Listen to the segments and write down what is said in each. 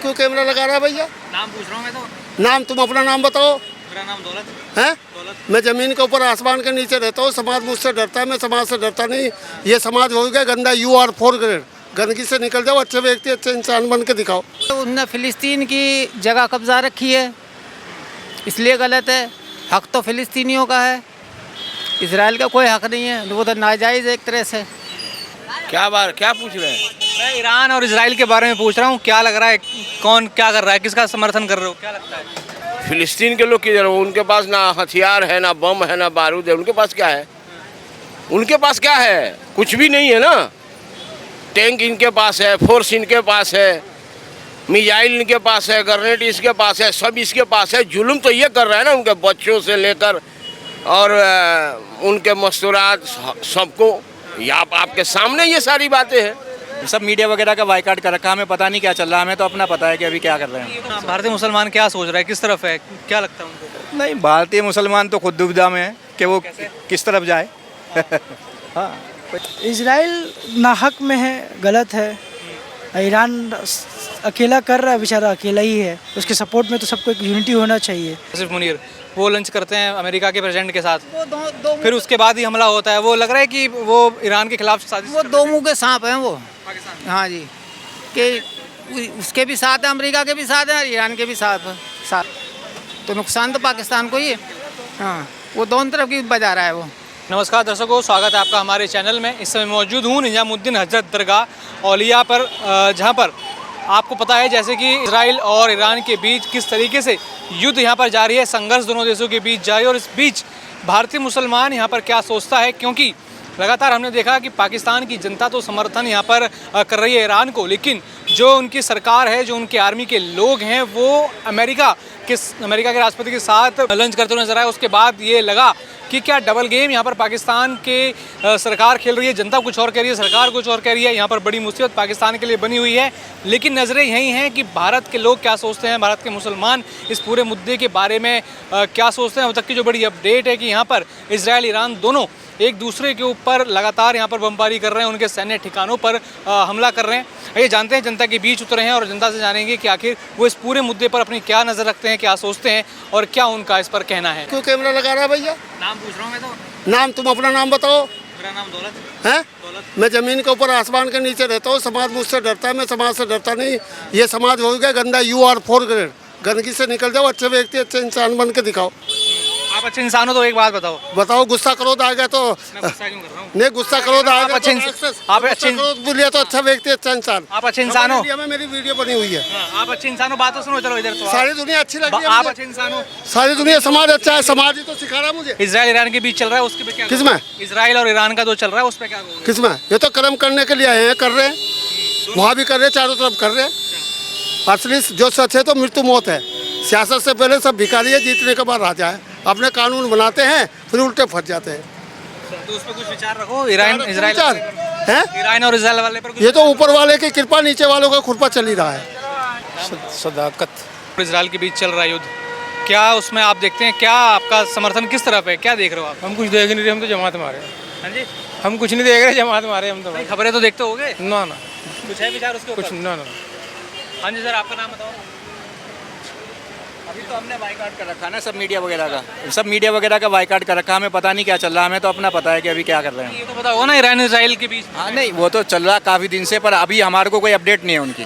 क्यों कैमरा लगा रहा है भैया? नाम पूछ रहा हूँ मैं तो। नाम तुम अपना नाम बताओ। मेरा नाम दौलत है। दौलत। मैं जमीन के ऊपर आसमान के नीचे रहता हूँ। समाज मुझसे डरता है, मैं समाज से डरता नहीं। ये समाज हो गया गंदा। You are 4 grade. गंदगी से निकल जाओ, अच्छे व्यक्ति अच्छे इंसान बन के दिखाओ। तो उनने फिलिस्तीन की जगह कब्जा रखी है, इसलिए गलत है। हक तो फिलिस्तीनियों का है, इजराइल का कोई हक नहीं है। वो तो नाजायज़ एक तरह से। क्या पूछ रहे हैं? मैं ईरान और इजराइल के बारे में पूछ रहा हूँ, क्या लग रहा है, कौन क्या कर रहा है, किसका समर्थन कर रहे हो, क्या लगता है? फिलिस्तीन के लोग किधर? उनके पास ना हथियार है, ना बम है, ना बारूद है। उनके पास क्या है? उनके पास क्या है? कुछ भी नहीं है ना। टैंक इनके पास है, फोर्स इनके पास है, मिसाइल इनके पास है, ग्रेनेड इसके पास है, सब इसके पास है। जुल्म तो ये कर रहा है ना उनके बच्चों से लेकर और उनके मस्तूरात सबको। आपके सामने ये सारी बातें हैं। सब मीडिया वगैरह का बायकॉट कर रखा है, हमें पता नहीं क्या चल रहा है। हमें तो अपना पता है कि अभी क्या कर रहे हैं। भारतीय मुसलमान क्या सोच रहा है, किस तरफ है, क्या लगता है उनको? नहीं, भारतीय मुसलमान तो खुद दुविधा में है कि वो किस तरफ जाए। हाँ, इजराइल नाहक में है, गलत है। ईरान अकेला कर रहा है, बेचारा अकेला ही है। उसके सपोर्ट में तो सबको एक यूनिटी होना चाहिए। सिर्फ मुनीर वो लंच करते हैं अमेरिका के प्रेसिडेंट के साथ, फिर उसके बाद ही हमला होता है। वो लग रहा है कि वो ईरान के खिलाफ साजिश वो दो मुंह के सांप हैं वो। पाकिस्तान। हाँ जी, कि उसके भी साथ है, अमेरिका के भी साथ है और ईरान के भी साथ। तो नुकसान तो पाकिस्तान को ही है। हाँ, वो दोनों तरफ की बजा रहा है वो। नमस्कार दर्शकों, स्वागत है आपका हमारे चैनल में। इस समय मौजूद हूँ निजामुद्दीन हजरत दरगाह औलिया पर, जहाँ पर आपको पता है जैसे कि इजराइल और ईरान के बीच किस तरीके से युद्ध यहाँ पर जारी है, संघर्ष दोनों देशों के बीच जारी है। और इस बीच भारतीय मुसलमान यहाँ पर क्या सोचता है, क्योंकि लगातार हमने देखा कि पाकिस्तान की जनता तो समर्थन यहाँ पर कर रही है ईरान को, लेकिन जो उनकी सरकार है, जो उनके आर्मी के लोग हैं, वो अमेरिका के राष्ट्रपति के साथ लंच करते हुए नजर आए। उसके बाद ये लगा कि क्या डबल गेम यहाँ पर पाकिस्तान के सरकार खेल रही है। जनता कुछ और कह रही है, सरकार कुछ और कह रही है। यहाँ पर बड़ी मुसीबत पाकिस्तान के लिए बनी हुई है। लेकिन नज़रें यही हैं कि भारत के लोग क्या सोचते हैं, भारत के मुसलमान इस पूरे मुद्दे के बारे में क्या सोचते हैं। अब तक की जो बड़ी अपडेट है कि यहाँ पर इजराइल ईरान दोनों एक दूसरे के ऊपर लगातार यहाँ पर बमबारी कर रहे हैं, उनके सैन्य ठिकानों पर हमला कर रहे हैं। ये जानते हैं, जनता के बीच उतरे हैं और जनता से जानेंगे कि आखिर वो इस पूरे मुद्दे पर अपनी क्या नज़र रखते हैं, क्या सोचते हैं और क्या उनका इस पर कहना है। क्यों कैमरा लगा रहा है भैया? नाम पूछ रहा हूँ मैं तो। नाम तुम अपना नाम बताओ। मेरा नाम दौलत है। दौलत। मैं जमीन के ऊपर आसमान के नीचे रहता हूँ। समाज मुझसे डरता है, मैं समाज से डरता नहीं। ये समाज हो गया गंदा। You are 4 grade. गंदगी से निकल जाओ, अच्छे व्यक्ति अच्छे इंसान बन के दिखाओ। आप अच्छे इंसान हो तो एक बात बताओ। बताओ, गुस्सा क्रोध आ गया तो मैं गुस्सा क्यों कर रहा हूँ? नहीं, गुस्सा क्रोध आ आप गया अच्छे तो आप अच्छे बोलिए तो अच्छा व्यक्ति अच्छा इंसान। आप अच्छे इंसान हो। इंडिया में मेरी वीडियो बनी हुई है। हाँ, आप अच्छे इंसान हो, बात तो सुनो। चलो इधर तो सारी दुनिया अच्छी लग रही है आप मुझे। अच्छे इंसान हो। सारी दुनिया समाज अच्छा है। समाज ही तो सिखा रहा है मुझे। इजराइल ईरान के बीच चल रहा है, उसके पे क्या किसमें? इजराइल और ईरान का जो चल रहा है उस पे क्या कहोगे? किसमें? ये तो कर्म करने के लिए आए हैं, कर रहे हैं। वहाँ भी कर रहे हैं, चारों तरफ कर रहे हैं। असली जो सच है तो मृत्यु मौत है। सियासत से पहले सब भिखारी है, जीतने के बाद राजा है। अपने कानून बनाते हैं, फिर उल्टे फंस जाते हैं। तो उस पर कुछ विचार रखो। ईरान इजराइल है। ईरान और इजराइल वाले पर ये तो ऊपर वाले की कृपा, नीचे वालों का खुरपा चल ही रहा है। सदाकत। इजराइल के बीच चल रहा है युद्ध, क्या उसमें आप देखते हैं, क्या आपका समर्थन किस तरफ है, क्या देख रहे हो आप? हम कुछ देख नहीं रहे, हम तो जमात मारे। हाँ जी, हम कुछ नहीं देख रहे, जमात मारे हम तो। भाई खबरें तो देखते होगे ना ना, कुछ है विचार उसके कुछ ऊपर? ना ना। हाँ जी सर, आपका नाम बताओ। अभी तो हमने बायकॉट कर रखा है ना, सब मीडिया वगैरह का बायकॉट कर रखा है। हमें पता नहीं क्या चल रहा है। हमें तो अपना पता है कि अभी क्या कर रहे हैं। ये तो पता होगा ना ईरान इजराइल के बीच। हाँ, नहीं, वो तो चल रहा काफ़ी दिन से, पर अभी हमारे को कोई अपडेट नहीं है उनकी,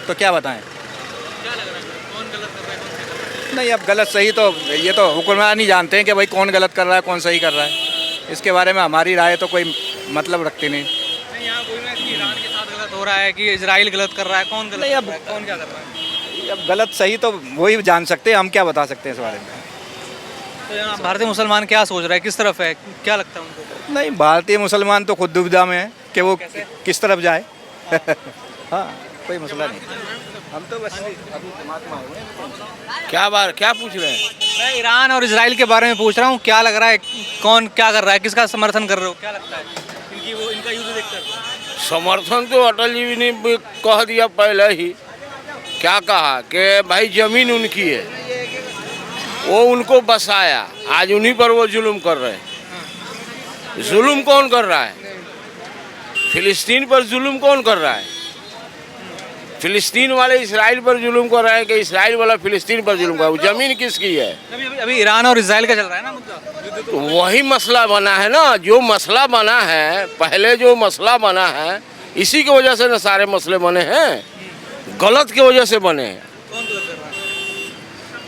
तो क्या बताएं। क्या लग रहा है, कौन गलत कर रहा है, कौन सही कर रहा है? नहीं, अब गलत सही तो ये तो हुक्मरान ही जानते हैं कि भाई कौन गलत कर रहा है, कौन सही कर रहा है। इसके बारे में हमारी राय तो कोई मतलब रखती नहीं। नहीं, यहाँ कोई ना कि ईरान के साथ गलत हो रहा है कि इजराइल गलत कर रहा है, कौन गलत नहीं, कर अब- रहा है, कौन क्या कर रहा है? अब गलत सही तो वही जान सकते हैं, हम क्या बता सकते हैं इस बारे में। तो यहाँ भारतीय मुसलमान क्या सोच रहा है, किस तरफ है, क्या लगता है उनको? नहीं, भारतीय मुसलमान तो खुद दुविधा में है कि वो किस तरफ जाए। हाँ, कोई मसला नहीं। हम तो बस क्या पूछ रहे हैं? मैं ईरान और इजराइल के बारे में पूछ रहा हूँ, क्या लग रहा है, कौन क्या कर रहा है, किसका समर्थन कर रहे हो, क्या लगता है इनका युद्ध देखकर? समर्थन तो अटल जी ने भी कह दिया पहले ही। क्या कहा कि भाई जमीन उनकी है, वो उनको बसाया, आज उन्हीं पर वो जुल्म कर रहे हैं। जुल्म कौन कर रहा है? फिलिस्तीन पर जुल्म कौन कर रहा है? फिलिस्तीन वाले इसराइल पर जुल्म कर रहे हैं कि इसराइल वाला फिलिस्तीन पर जुल्म कर रहा है। ज़मीन किसकी है? अभी अभी अभी ईरान और इसराइल का चल रहा है ना मुद्दा। तो वही मसला बना है ना, जो मसला बना है पहले, जो मसला बना है इसी की वजह से ना सारे मसले बने हैं, गलत की वजह से बने हैं।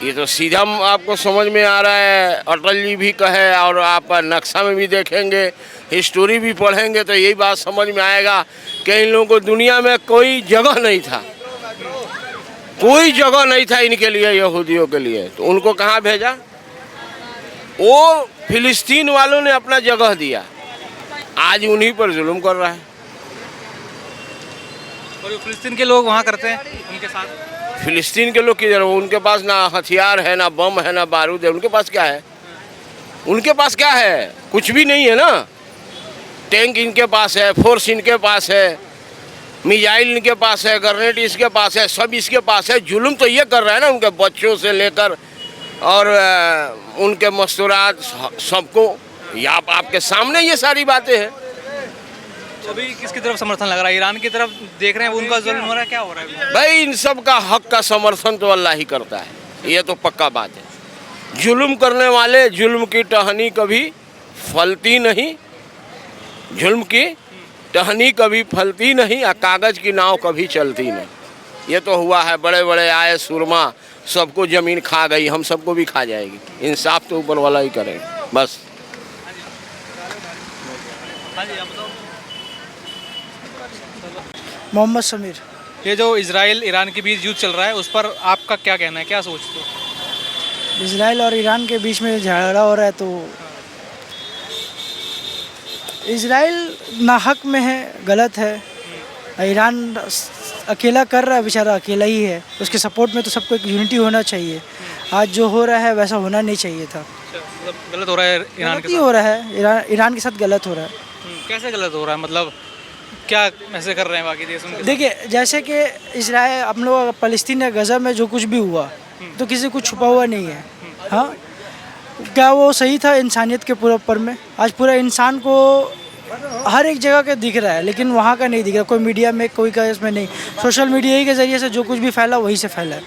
ये तो सीधा आपको समझ में आ रहा है, अटल जी भी कहे और आप नक्शा में भी देखेंगे, हिस्टोरी भी पढ़ेंगे तो यही बात समझ में आएगा कि इन लोगों को दुनिया में कोई जगह नहीं था, कोई जगह नहीं था इनके लिए, यहूदियों के लिए। तो उनको कहाँ भेजा? वो फिलिस्तीन वालों ने अपना जगह दिया, आज उन्हीं पर जुल्म कर रहा है। और फिलिस्तीन के लोग वहाँ करते हैं उनके साथ। फिलिस्तीन के लोग किधर? उनके पास ना हथियार है, ना बम है, ना बारूद है। उनके पास क्या है? उनके पास क्या है? कुछ भी नहीं है ना। टैंक इनके पास है, फोर्स इनके पास है, मिसाइल इनके पास है, ग्रेनेड इसके पास है, सब इसके पास है। जुल्म तो ये कर रहा है ना उनके बच्चों से लेकर और उनके मस्तूरात सबको। ये आपके सामने ये सारी बातें हैं। तो अभी किसकी तरफ समर्थन लग रहा है? ईरान की तरफ देख रहे हैं उनका जुल्म हो रहा है, क्या हो रहा है? भाई इन सब का हक का समर्थन तो अल्लाह ही करता है, ये तो पक्का बात है। जुल्म करने वाले, जुल्म की टहनी कभी फलती नहीं, जुल्म की टहनी कभी फलती नहीं और कागज़ की नाव कभी चलती नहीं। ये तो हुआ है, बड़े बड़े आए सुरमा, सबको ज़मीन खा गई, हम सबको भी खा जाएगी। इंसाफ तो ऊपर वाला ही करेगा बस। हाँ जी, आप बताओ। मोहम्मद समीर। ये जो इजराइल ईरान के बीच युद्ध चल रहा है उस पर आपका क्या कहना है, क्या सोचते हो? इसराइल और ईरान के बीच में झगड़ा हो रहा है तो इसराइल नाहक में है, गलत है। ईरान अकेला कर रहा है, बेचारा अकेला ही है। उसके सपोर्ट में तो सबको एक यूनिटी होना चाहिए। आज जो हो रहा है वैसा होना नहीं चाहिए था। मतलब गलत हो रहा है ईरान के गलत ही हो रहा है, ईरान के साथ गलत हो रहा है। कैसे गलत हो रहा है? मतलब क्या ऐसे कर रहे हैं बाकी देश उनके? देखिए, जैसे कि इसराइल हम लोग फ़लस्तीन या गज़ा में जो कुछ भी हुआ तो किसी को छुपा हुआ नहीं है। हाँ, क्या वो सही था इंसानियत के पूरे ऊपर में? आज पूरा इंसान को हर एक जगह के दिख रहा है, लेकिन वहाँ का नहीं दिख रहा। कोई मीडिया में, कोई का इसमें नहीं। सोशल मीडिया ही के ज़रिए से जो कुछ भी फैला वही से फैला है।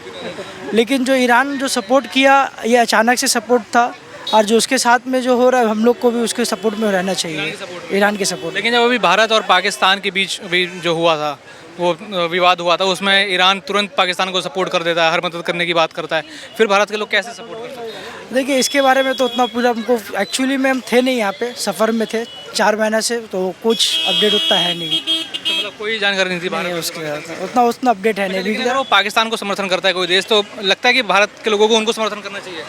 लेकिन जो ईरान जो सपोर्ट किया, ये अचानक से सपोर्ट था, और जो उसके साथ में जो हो रहा है हम लोग को भी उसके सपोर्ट में रहना चाहिए, ईरान के सपोर्ट। लेकिन जब अभी भारत और पाकिस्तान के बीच भी जो हुआ था, वो विवाद हुआ था, उसमें ईरान तुरंत पाकिस्तान को सपोर्ट कर देता है, हर मदद करने की बात करता है। फिर भारत के लोग कैसे सपोर्ट करते हैं? देखिए, इसके बारे में तो उतना पूरा हमको, एक्चुअली में हम थे नहीं यहाँ पे, सफ़र में थे 4 महीना से, तो कुछ अपडेट उतना है नहीं। तो मतलब कोई जानकारी नहीं थी भारत में उसके उतना अपडेट है नहीं। लेकिन अगर वो पाकिस्तान को समर्थन करता है कोई देश, तो लगता है कि भारत के लोगों को उनको समर्थन करना चाहिए।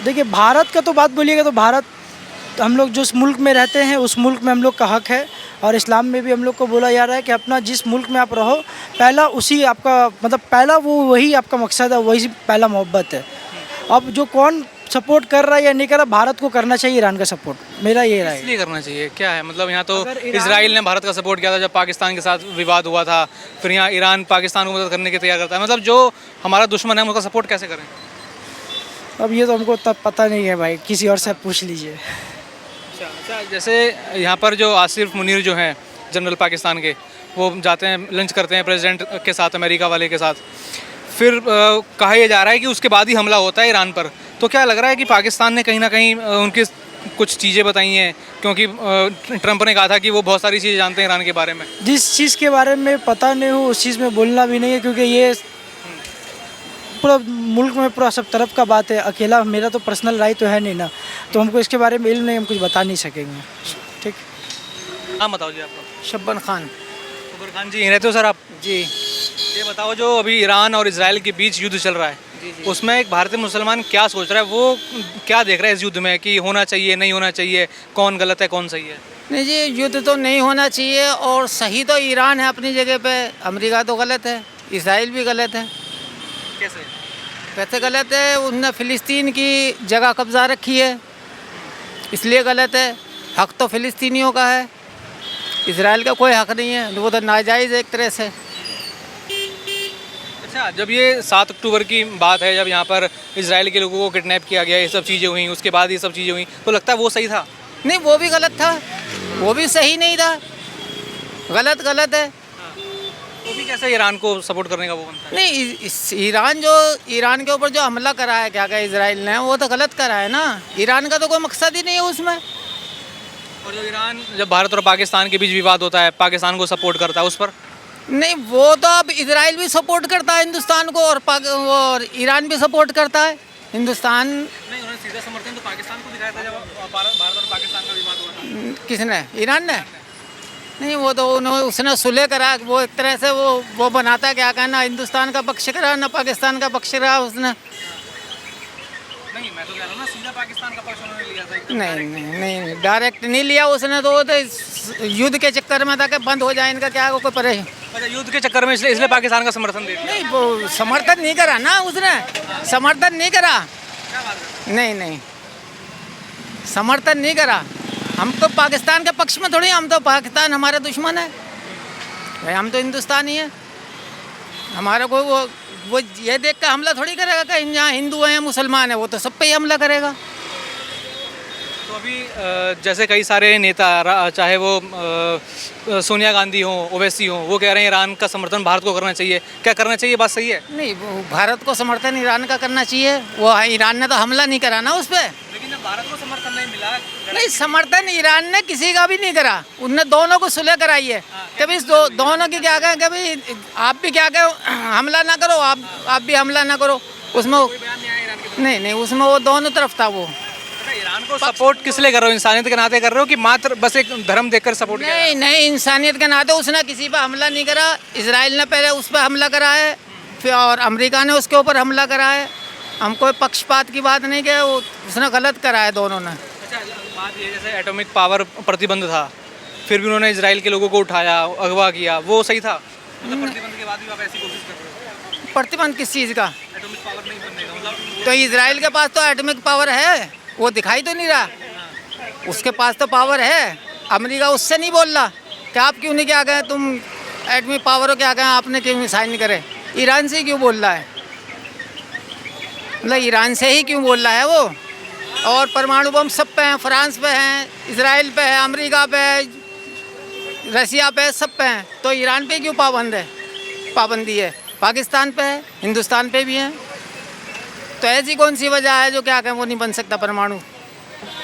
देखिए, भारत का तो बात बोलिएगा तो भारत, हम लोग जिस मुल्क में रहते हैं उस मुल्क में हम लोग का हक है। और इस्लाम में भी हम लोग को बोला जा रहा है कि अपना जिस मुल्क में आप रहो, पहला उसी आपका, मतलब पहला वो वही आपका मकसद है, वही पहला मोहब्बत है। अब जो कौन सपोर्ट कर रहा है या नहीं कर रहा, भारत को करना चाहिए ईरान का सपोर्ट, मेरा ये राय है। इसलिए करना चाहिए क्या है? मतलब यहाँ तो इजराइल ने भारत का सपोर्ट किया था जब पाकिस्तान के साथ विवाद हुआ था, फिर यहाँ ईरान पाकिस्तान को मदद करने की तैयार करता है। मतलब जो हमारा दुश्मन है उनका सपोर्ट कैसे करें? अब ये तो हमको तब पता नहीं है भाई, किसी और से पूछ लीजिए। अच्छा, जैसे यहाँ पर जो आसिफ मुनीर जो हैं जनरल पाकिस्तान के, वो जाते हैं लंच करते हैं प्रेसिडेंट के साथ, अमेरिका वाले के साथ, फिर कहा यह जा रहा है कि उसके बाद ही हमला होता है ईरान पर। तो क्या लग रहा है कि पाकिस्तान ने कहीं ना कहीं उनकी कुछ चीज़ें बताई हैं? क्योंकि ट्रंप ने कहा था कि वो बहुत सारी चीज़ें जानते हैं ईरान के बारे में। जिस चीज़ के बारे में पता नहीं हो उस चीज़ में बोलना भी नहीं है, क्योंकि ये पूरा मुल्क में पूरा सब तरफ का बात है। अकेला मेरा तो पर्सनल राय तो है नहीं ना, तो हमको इसके बारे में इल्म नहीं, हम कुछ बता नहीं सकेंगे। ठीक, हाँ बताओ जी आपका। शब्बन खान। शब्बन खान जी, यहीं रहते हो सर आप? जी। ये बताओ, जो अभी ईरान और इजराइल के बीच युद्ध चल रहा है, उसमें एक भारतीय मुसलमान क्या सोच रहा है, वो क्या देख रहा है इस युद्ध में कि होना चाहिए नहीं होना चाहिए, कौन गलत है कौन सही है? नहीं जी, युद्ध तो नहीं होना चाहिए, और सही तो ईरान है अपनी जगह पे, अमेरिका तो गलत है, इसराइल भी गलत है। कैसे गलत है? उनने फ़िलिस्तीन की जगह कब्जा रखी है, इसलिए गलत है। हक तो फ़िलिस्तीनियों का है, इसराइल का कोई हक नहीं है, वो तो नाजायज़ एक तरह से। अच्छा, जब ये 7 अक्टूबर की बात है, जब यहाँ पर इजराइल के लोगों को किडनैप किया गया, ये सब चीज़ें हुई, उसके बाद ये सब चीज़ें हुई, तो लगता है वो सही था? नहीं, वो भी गलत था, वो भी सही नहीं था, गलत है। तो भी कैसे ईरान को सपोर्ट करने का वो बनता है? नहीं, ईरान के ऊपर जो हमला करा है क्या इजराइल ने, वो तो गलत करा है ना। ईरान का तो कोई मकसद ही नहीं है उसमें। और जो ईरान जब भारत और पाकिस्तान के बीच विवाद होता है, पाकिस्तान को सपोर्ट करता है उस पर? नहीं, वो तो अब इजराइल भी सपोर्ट करता है हिंदुस्तान को, और ईरान भी सपोर्ट करता है हिंदुस्तान। नहीं, उन्होंने सीधा समर्थन तो पाकिस्तान को दिखाया था जब भारत और पाकिस्तान का विवाद हुआ था। किसने? ईरान ने? नहीं, वो तो उसने सुलह करा, वो एक तरह से वो बनाता क्या कहना, हिंदुस्तान का पक्ष करा ना पाकिस्तान का पक्ष करा उसने। नहीं, मैं तो कह रहा हूँ ना, सीधा पाकिस्तान का पक्ष उन्होंने लिया था एकदम नहीं, डायरेक्ट नहीं लिया उसने, तो वो तो युद्ध के चक्कर में था कि बंद हो जाए इनका, क्या कोई परेशान। अच्छा, युद्ध के चक्कर में इसलिए पाकिस्तान का समर्थन दे दिया। नहीं, वो समर्थन नहीं करा ना उसने, समर्थन नहीं करा। नहीं, समर्थन नहीं करा। हम तो पाकिस्तान के पक्ष में थोड़ी, हम तो पाकिस्तान हमारा दुश्मन है भाई, हम तो हिंदुस्तानी है। हमारा कोई वो ये देख कर हमला थोड़ी करेगा कि यहाँ हिंदू हैं मुसलमान है, वो तो सब पे ही हमला करेगा। तो अभी जैसे कई सारे नेता, चाहे वो सोनिया गांधी हो, ओवैसी हो, वो कह रहे हैं ईरान का समर्थन भारत को करना चाहिए। क्या करना चाहिए, बात सही है? नहीं, वो भारत को समर्थन ईरान का करना चाहिए। वो ईरान ने तो हमला नहीं करा ना उस पर। लेकिन जब भारत को समर्थन नहीं मिला, नहीं, समर्थन ईरान ने किसी का भी नहीं करा, उनने दोनों को सुलह कराई है। कभी दोनों की क्या कहें, कभी आप भी क्या कहें हमला ना करो, आप भी हमला ना करो, उसमें नहीं, उसमें वो दोनों तरफ था वो। ईरान को सपोर्ट किस लिए कर रहे हो? इंसानियत के नाते कर रहे हो कि मात्र बस एक धर्म देखकर सपोर्ट? नहीं, इंसानियत के नाते उसने किसी पर हमला नहीं करा। इजराइल ने पहले उस पर हमला करा है, फिर और अमेरिका ने उसके ऊपर हमला करा है। हम कोई पक्षपात की बात नहीं कि उसने गलत करा है दोनों ने। अच्छा, बात ये जैसे एटॉमिक पावर प्रतिबंध था, फिर भी उन्होंने इजराइल के लोगों को उठाया, अगवा किया, वो सही था? मतलब प्रतिबंध के बाद भी आप ऐसी कोशिश कर रहे हो? प्रतिबंध किस चीज़ का? एटॉमिक पावर नहीं बनने का मतलब? तो इजराइल के पास तो एटॉमिक पावर है, वो दिखाई तो नहीं रहा। उसके पास तो पावर है। अमेरिका उससे नहीं बोल रहा कि आप क्यों नहीं क्या कहें, तुम एटॉमिक पावर हो क्या कहें, आपने क्यों साइन करे। ईरान से क्यों बोल रहा है, मतलब ईरान से ही क्यों बोल रहा है वो। और परमाणु बम सब पे हैं, फ्रांस पे हैं, इजराइल पे है, अमेरिका पे है, रसिया पे है, सब पे हैं। तो ईरान पे क्यों पाबंदी है? पाकिस्तान पे है, हिंदुस्तान पे भी है। तो ऐसी कौन सी वजह है जो क्या कहें वो नहीं बन सकता परमाणु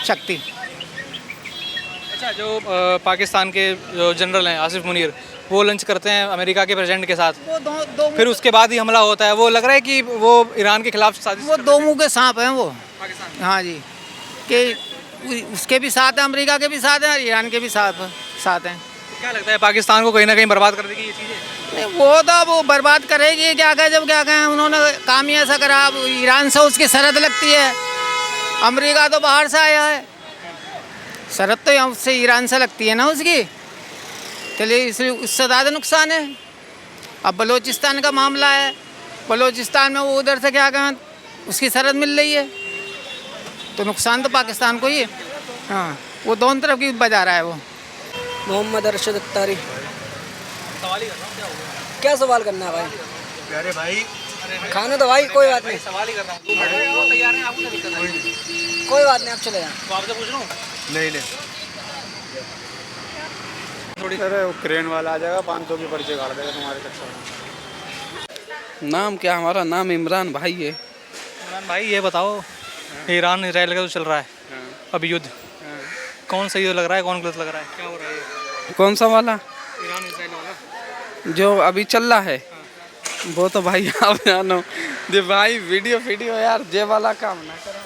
शक्ति। अच्छा, जो पाकिस्तान के जो जनरल हैं आसिफ मुनीर, वो लंच करते हैं अमेरिका के प्रेसिडेंट के साथ, वो दो फिर उसके बाद ही हमला होता है। वो लग रहा है कि वो ईरान के खिलाफ साजिश वो दो मुंह के सांप हैं वो। पाकिस्तान। हाँ जी, कि उसके भी साथ हैं, अमेरिका के भी साथ हैं, ईरान के भी साथ हैं। क्या लगता है पाकिस्तान को कहीं ना कहीं बर्बाद कर देगी ये चीज़ें? नहीं, वो बर्बाद करेगी क्या कहें, जब क्या कहें उन्होंने काम ही ऐसा करा। अब ईरान से उसकी सरहद लगती है, अमेरिका तो बाहर से आया है, सरहद तो यहाँ उससे ईरान से लगती है ना उसकी, चलिए इसलिए उससे ज़्यादा नुकसान है। अब बलूचिस्तान का मामला है, बलूचिस्तान में वो उधर से क्या कहें उसकी सरहद मिल रही है, तो नुकसान तो पाकिस्तान को ही है। हाँ, वो दोनों तरफ की बजा रहा है वो। मोहम्मद अरशद अत्तारी। सवाल ही कर रहा हूँ, क्या होगा? क्या सवाल करना है भाई? अरे भाई, खाने दो भाई, कोई बात नहीं, सवाल ही कर रहा हूँ। वो तैयार हैं, आपको क्या दिक्कत है? कोई बात नहीं, आप चले जाएं। तो आपसे पूछ रहा हूँ नहीं थोड़ी। अरे वो क्रेन वाला आ जाएगा, 500 की पर्ची काट देगा तुम्हारे चक्कर में। नाम क्या? हमारा नाम इमरान भाई है। इमरान भाई, ये बताओ, ईरान इसराइल का तो चल रहा है अभी युद्ध, कौन सही लग रहा है, कौन गलत लग रहा है, क्या हो रहा है? कौन सा वाला? ईरान इसराइल वाला जो अभी चल रहा है वो तो भाई आप जानो, जो भाई वीडियो यार जे वाला काम ना करो।